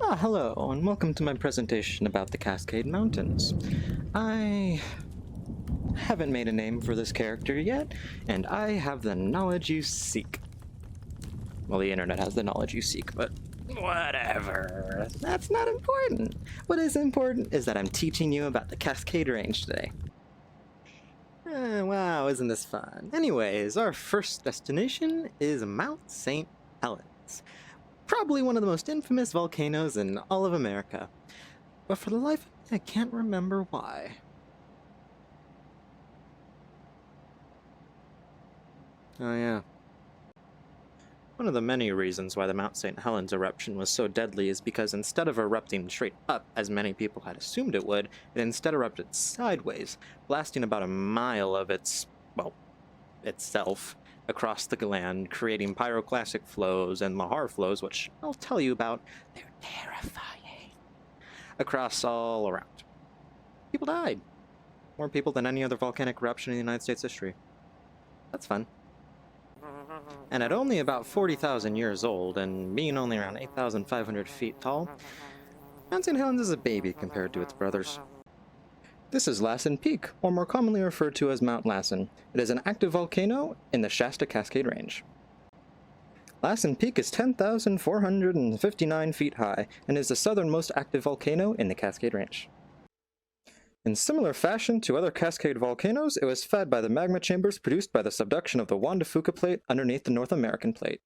Hello, and welcome to my presentation about the Cascade Mountains. I haven't made a name for this character yet, and I have the knowledge you seek. Well, the internet has the knowledge you seek, but whatever. That's not important. What is important is that I'm teaching you about the Cascade Range today. Wow, isn't this fun? Anyways, our first destination is Mount St. Helens. Probably one of the most infamous volcanoes in all of America. But for the life of me, I can't remember why. Oh yeah. One of the many reasons why the Mount St. Helens eruption was so deadly is because instead of erupting straight up, as many people had assumed it would, it instead erupted sideways, blasting about a mile of itself across the land, creating pyroclastic flows and lahar flows, which I'll tell you about. They're terrifying. Across all around. People died. More people than any other volcanic eruption in the United States history. That's fun. And at only about 40,000 years old, and being only around 8,500 feet tall, Mount St. Helens is a baby compared to its brothers. This is Lassen Peak, or more commonly referred to as Mount Lassen. It is an active volcano in the Shasta Cascade Range. Lassen Peak is 10,459 feet high, and is the southernmost active volcano in the Cascade Range. In similar fashion to other Cascade volcanoes, it was fed by the magma chambers produced by the subduction of the Juan de Fuca plate underneath the North American plate.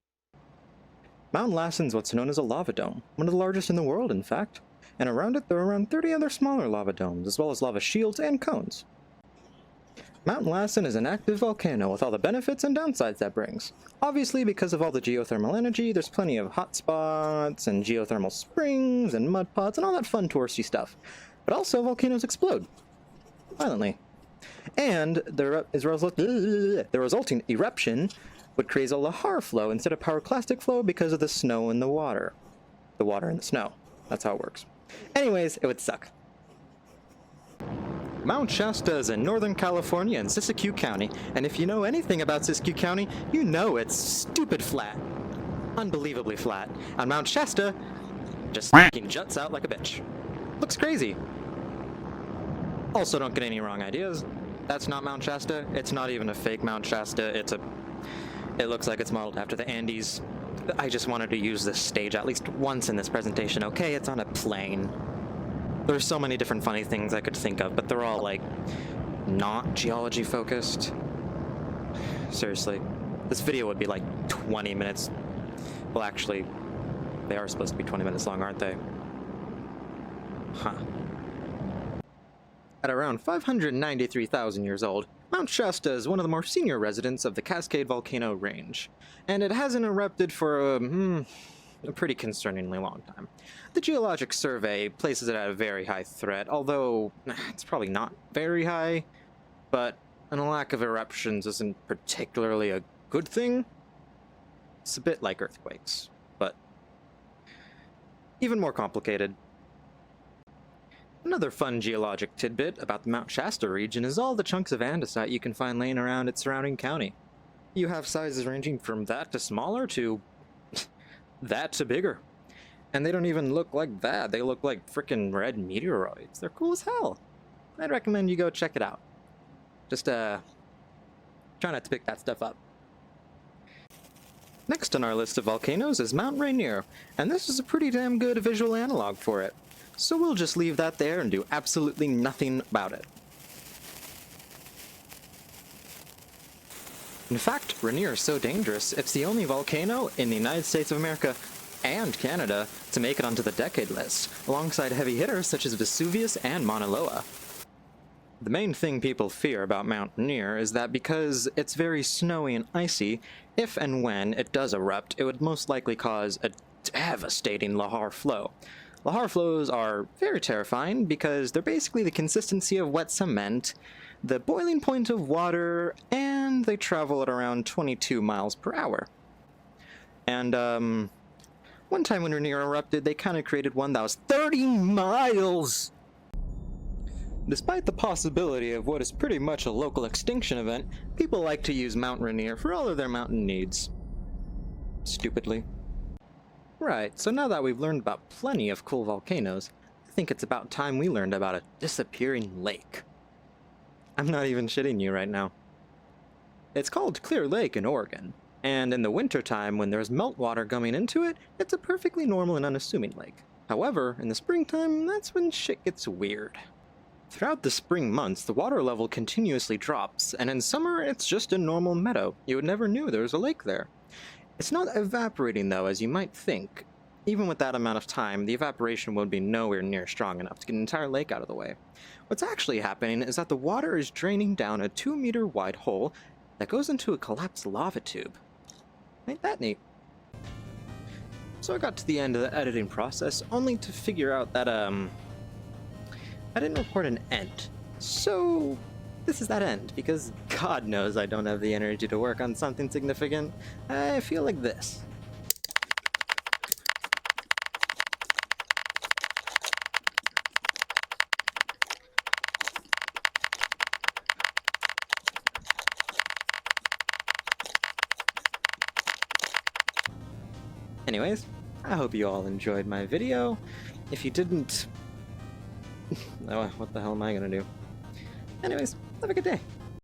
Mount Lassen is what's known as a lava dome, one of the largest in the world, in fact, and around it there are around 30 other smaller lava domes, as well as lava shields and cones. Mount Lassen is an active volcano with all the benefits and downsides that brings. Obviously, because of all the geothermal energy, there's plenty of hot spots and geothermal springs and mud pots and all that fun touristy stuff. But also, volcanoes explode violently. And the resulting eruption would create a lahar flow instead of pyroclastic flow because of the snow and the water. The water and the snow. That's how it works. Anyways, it would suck. Mount Shasta is in Northern California in Siskiyou County, and if you know anything about Siskiyou County, you know it's stupid flat. Unbelievably flat. And Mount Shasta just fucking juts out like a bitch. Looks crazy. Also, don't get any wrong ideas. That's not Mount Shasta. It's not even a fake Mount Shasta. It looks like it's modeled after the Andes. I just wanted to use this stage at least once in this presentation, okay? It's on a plane. There's so many different funny things I could think of, but they're all, like, not geology focused. Seriously. This video would be like 20 minutes. Well, actually, they are supposed to be 20 minutes long, aren't they? Huh. At around 593,000 years old, Mount Shasta is one of the more senior residents of the Cascade Volcano Range, and it hasn't erupted for a pretty concerningly long time. The Geologic Survey places it at a very high threat, although it's probably not very high, but a lack of eruptions isn't particularly a good thing. It's a bit like earthquakes, but even more complicated. Another fun geologic tidbit about the Mount Shasta region is all the chunks of andesite you can find laying around its surrounding county. You have sizes ranging from that to smaller to that to bigger. And they don't even look like that, they look like frickin' red meteoroids. They're cool as hell. I'd recommend you go check it out. Just try not to pick that stuff up. Next on our list of volcanoes is Mount Rainier, and this is a pretty damn good visual analog for it. So we'll just leave that there and do absolutely nothing about it. In fact, Rainier is so dangerous, it's the only volcano in the United States of America and Canada to make it onto the decade list, alongside heavy hitters such as Vesuvius and Mauna Loa. The main thing people fear about Mount Rainier is that because it's very snowy and icy, if and when it does erupt, it would most likely cause a devastating lahar flow. Lahar flows are very terrifying because they're basically the consistency of wet cement, the boiling point of water, and they travel at around 22 miles per hour. And, one time when Rainier erupted, they kind of created one that was 30 miles! Despite the possibility of what is pretty much a local extinction event, people like to use Mount Rainier for all of their mountain needs. Stupidly. Right, so now that we've learned about plenty of cool volcanoes, I think it's about time we learned about a disappearing lake. I'm not even shitting you right now. It's called Clear Lake in Oregon, and in the wintertime when there's meltwater coming into it, it's a perfectly normal and unassuming lake. However, in the springtime, that's when shit gets weird. Throughout the spring months, the water level continuously drops, and in summer, it's just a normal meadow. You would never knew there was a lake there. It's not evaporating though, as you might think. Even with that amount of time, the evaporation would be nowhere near strong enough to get an entire lake out of the way. What's actually happening is that the water is draining down a 2-meter wide hole that goes into a collapsed lava tube. Ain't that neat? So I got to the end of the editing process only to figure out that, I didn't report an end. So this is that end, because God knows I don't have the energy to work on something significant. I feel like this. Anyways, I hope you all enjoyed my video. If you didn't... oh, what the hell am I gonna do? Anyways, have a good day.